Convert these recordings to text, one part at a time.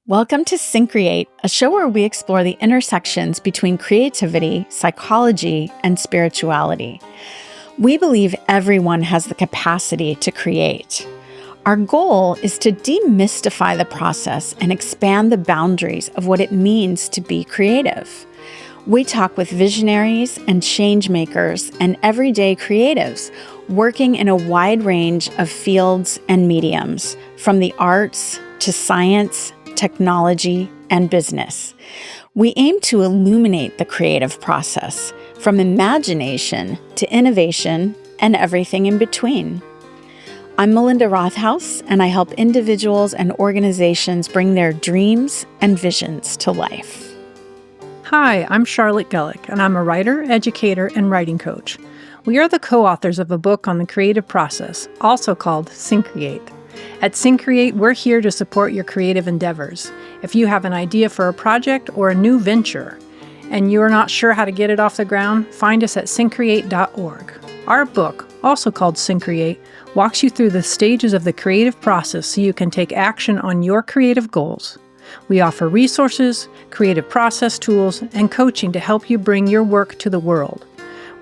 Welcome to Syncreate, a show where we explore the intersections between creativity, psychology, and spirituality. We believe everyone has the capacity to create. Our goal is to demystify the process and expand the boundaries of what it means to be creative. We talk with visionaries and change makers and everyday creatives working in a wide range of fields and mediums, from the arts to science, technology, and business. We aim to illuminate the creative process, from imagination to innovation and everything in between. I'm Melinda Rothouse, and I help individuals and organizations bring their dreams and visions to life. Hi, I'm Charlotte Gulick, and I'm a writer, educator, and writing coach. We are the co-authors of a book on the creative process, also called Syncreate. At Syncreate, we're here to support your creative endeavors. If you have an idea for a project or a new venture, and you're not sure how to get it off the ground, find us at syncreate.org. Our book, also called Syncreate, walks you through the stages of the creative process so you can take action on your creative goals. We offer resources, creative process tools, and coaching to help you bring your work to the world.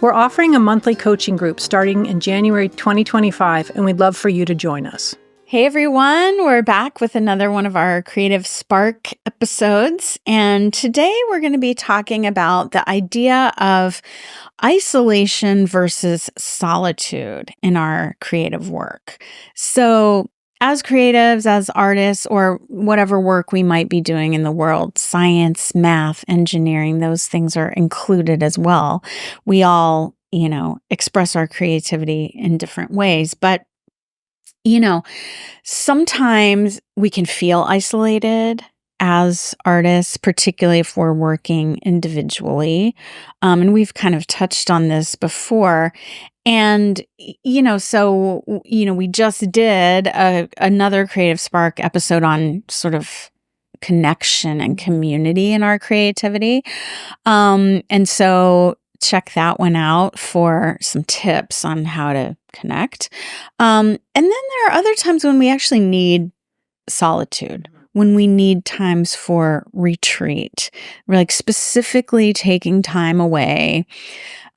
We're offering a monthly coaching group starting in January 2025, and we'd love for you to join us. Hey everyone, we're back with another one of our Creative Spark episodes. And today we're going to be talking about the idea of isolation versus solitude in our creative work. So as creatives, as artists, or whatever work we might be doing in the world, science, math, engineering, those things are included as well. We all, express our creativity in different ways, but sometimes we can feel isolated as artists, particularly if we're working individually. And we've kind of touched on this before. And, we just did another Creative Spark episode on sort of connection and community in our creativity. And so check that one out for some tips on how to connect. And then there are other times when we actually need solitude, when we need times for retreat. We're like specifically taking time away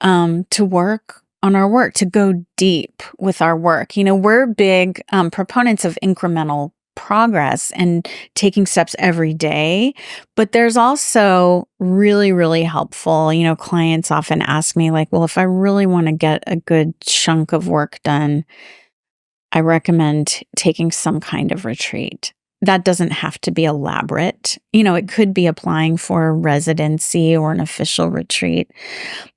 to work on our work, to go deep with our work. We're big proponents of incremental progress and taking steps every day. But there's also really, really helpful, clients often ask me like, well, if I really want to get a good chunk of work done, I recommend taking some kind of retreat. That doesn't have to be elaborate. It could be applying for a residency or an official retreat.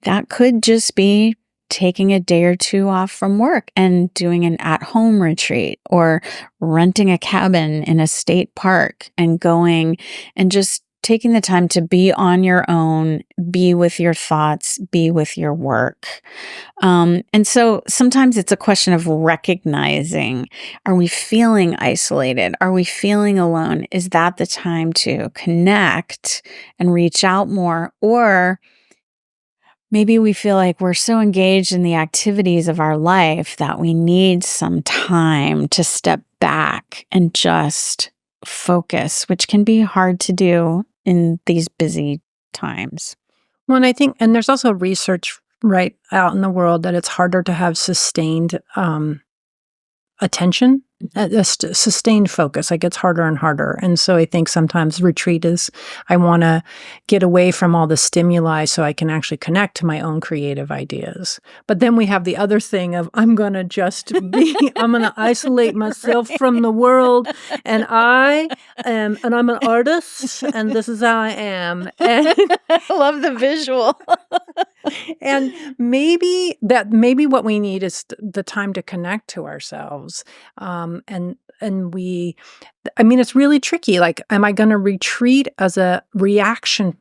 That could just be taking a day or two off from work and doing an at-home retreat, or renting a cabin in a state park and going and just taking the time to be on your own, be with your thoughts, be with your work. And so sometimes it's a question of recognizing, are we feeling isolated? Are we feeling alone? Is that the time to connect and reach out more? Or maybe we feel like we're so engaged in the activities of our life that we need some time to step back and just focus, which can be hard to do in these busy times. Well, and I think, and there's also research right out in the world that it's harder to have sustained attention, sustained focus. Like it's harder and harder. And so I think sometimes retreat is, I want to get away from all the stimuli so I can actually connect to my own creative ideas. But then we have the other thing of, I'm going to isolate myself from the world. And I'm an artist, and this is how I am. And I love the visual. And maybe what we need is the time to connect to ourselves. It's really tricky. Like, am I going to retreat as a reaction,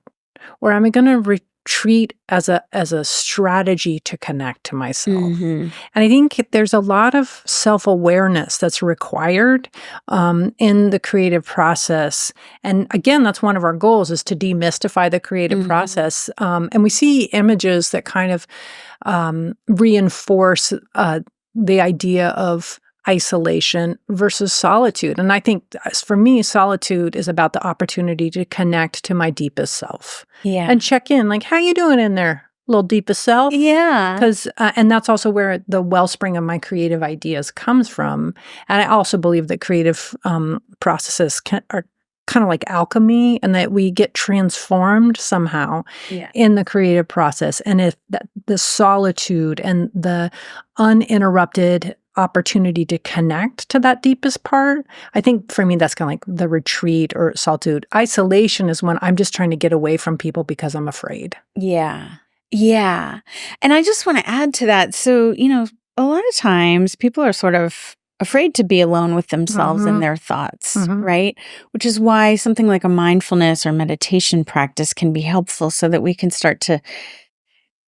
or am I going to retreat as a strategy to connect to myself? Mm-hmm. And I think there's a lot of self-awareness that's required in the creative process. And again, that's one of our goals, is to demystify the creative process. And we see images that kind of reinforce the idea of isolation versus solitude. And I think for me, solitude is about the opportunity to connect to my deepest self and check in, like, how you doing in there, little deepest self? Yeah. Because, and that's also where the wellspring of my creative ideas comes from. And I also believe that creative processes are kind of like alchemy, and that we get transformed somehow in the creative process. And if the solitude and the uninterrupted opportunity to connect to that deepest part, I think for me, that's kind of like the retreat or solitude. Isolation is when I'm just trying to get away from people because I'm afraid. Yeah. Yeah. And I just want to add to that. So, a lot of times people are sort of afraid to be alone with themselves and their thoughts, right? Which is why something like a mindfulness or meditation practice can be helpful, so that we can start to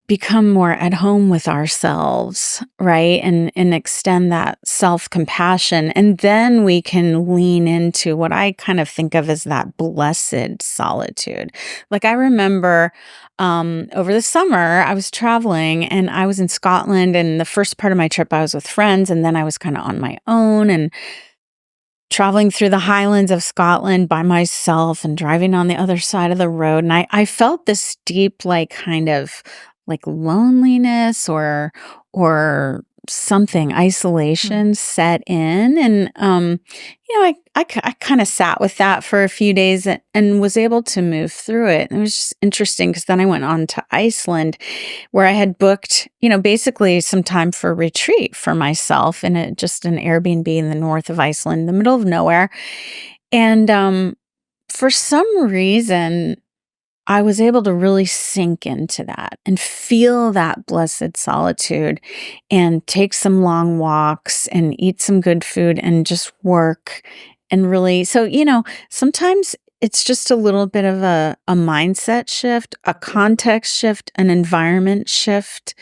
become more at home with ourselves, right? And extend that self-compassion. And then we can lean into what I kind of think of as that blessed solitude. Like, I remember over the summer, I was traveling and I was in Scotland, and the first part of my trip I was with friends, and then I was kind of on my own and traveling through the Highlands of Scotland by myself and driving on the other side of the road. And I felt this deep, like, kind of like loneliness or something, isolation set in. And, I kind of sat with that for a few days and was able to move through it. And it was just interesting because then I went on to Iceland, where I had booked, basically some time for a retreat for myself in just an Airbnb in the north of Iceland, in the middle of nowhere. And for some reason, I was able to really sink into that and feel that blessed solitude and take some long walks and eat some good food and just work and really. So, sometimes it's just a little bit of a mindset shift, a context shift, an environment shift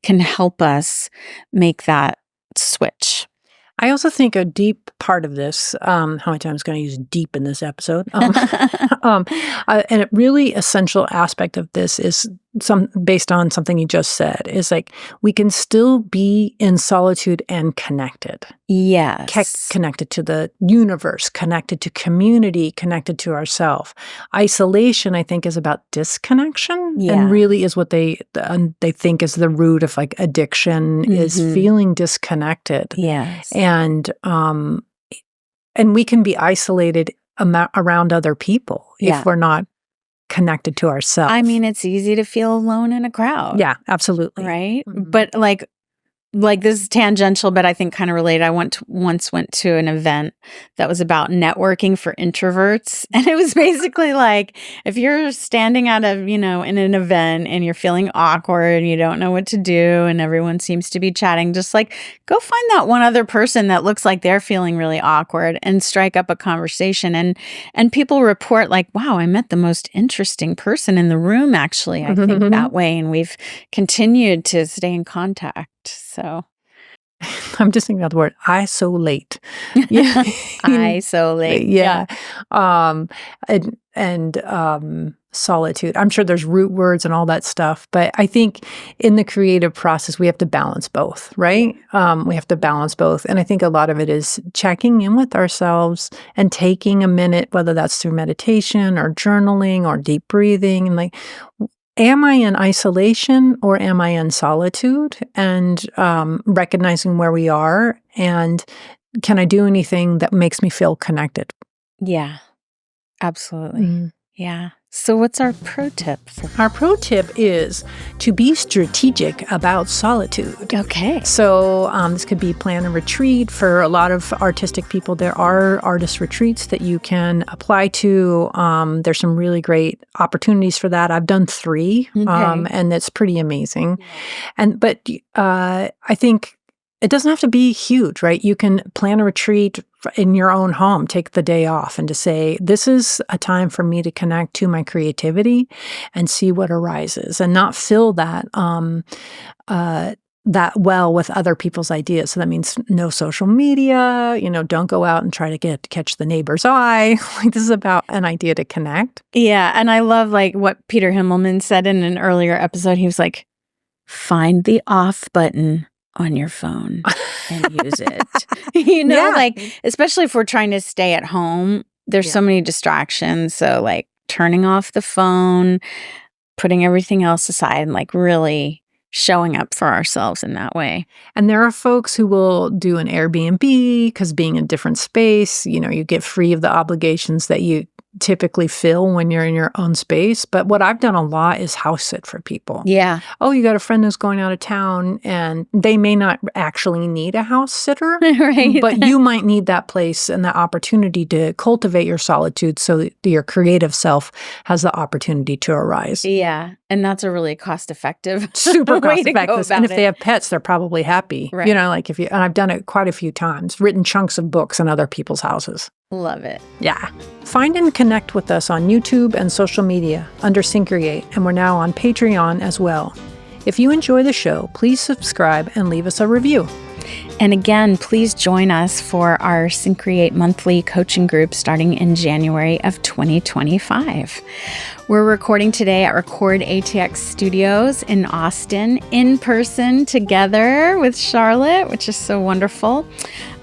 can help us make that switch. I also think a deep part of this, how many times can I use deep in this episode? And a really essential aspect of this is based on something you just said, is like, we can still be in solitude and connected. Yes. Connected to the universe, connected to community, connected to ourselves. Isolation, I think, is about disconnection, and really is what they think is the root of like addiction, is feeling disconnected. Yes. And we can be isolated around other people if we're not connected to ourselves. I mean, it's easy to feel alone in a crowd. Yeah, absolutely. Right? But like this is tangential, but I think kind of related. I once went to an event that was about networking for introverts. And it was basically like, if you're standing in an event and you're feeling awkward and you don't know what to do and everyone seems to be chatting, just like go find that one other person that looks like they're feeling really awkward and strike up a conversation. And people report like, wow, I met the most interesting person in the room, actually, I think that way. And we've continued to stay in contact. So I'm just thinking about the word isolate. Yeah. Isolate. Yeah. And solitude. I'm sure there's root words and all that stuff, but I think in the creative process, we have to balance both, right? We have to balance both. And I think a lot of it is checking in with ourselves and taking a minute, whether that's through meditation or journaling or deep breathing, and like, am I in isolation or am I in solitude? And recognizing where we are, and can I do anything that makes me feel connected? Yeah, absolutely. Yeah. So what's our pro tip? Our pro tip is to be strategic about solitude. Okay. So this could be plan a retreat. For a lot of artistic people, there are artist retreats that you can apply to. There's some really great opportunities for that. I've done 3, and it's pretty amazing. But I think it doesn't have to be huge, right? You can plan a retreat in your own home, take the day off, and to say, this is a time for me to connect to my creativity and see what arises, and not fill that well with other people's ideas. So that means no social media, don't go out and try to catch the neighbor's eye. Like, this is about an idea to connect. Yeah. And I love like what Peter Himmelman said in an earlier episode. He was like, find the off button on your phone and use it. You know, like, especially if we're trying to stay at home, there's so many distractions. So like turning off the phone, putting everything else aside, and like really showing up for ourselves in that way. And there are folks who will do an Airbnb because being in a different space, you know, you get free of the obligations that you typically feel when you're in your own space. But what I've done a lot is house sit for people. Yeah. Oh, you got a friend who's going out of town and they may not actually need a house sitter, right. But you might need that place and the opportunity to cultivate your solitude so that your creative self has the opportunity to arise. Yeah. And that's a really cost-effective super way to cost-effective. go about And if it. they have pets, they're probably happy. Right. You know, like and I've done it quite a few times, written chunks of books in other people's houses. Love it. Yeah. Find and connect with us on YouTube and social media under Syncreate, and we're now on Patreon as well. If you enjoy the show, please subscribe and leave us a review. And again, please join us for our Syncreate monthly coaching group starting in January of 2025. We're recording today at Record ATX Studios in Austin, in person together with Charlotte, which is so wonderful.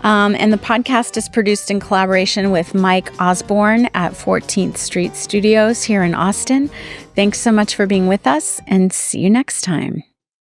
And the podcast is produced in collaboration with Mike Osborne at 14th Street Studios here in Austin. Thanks so much for being with us, and see you next time.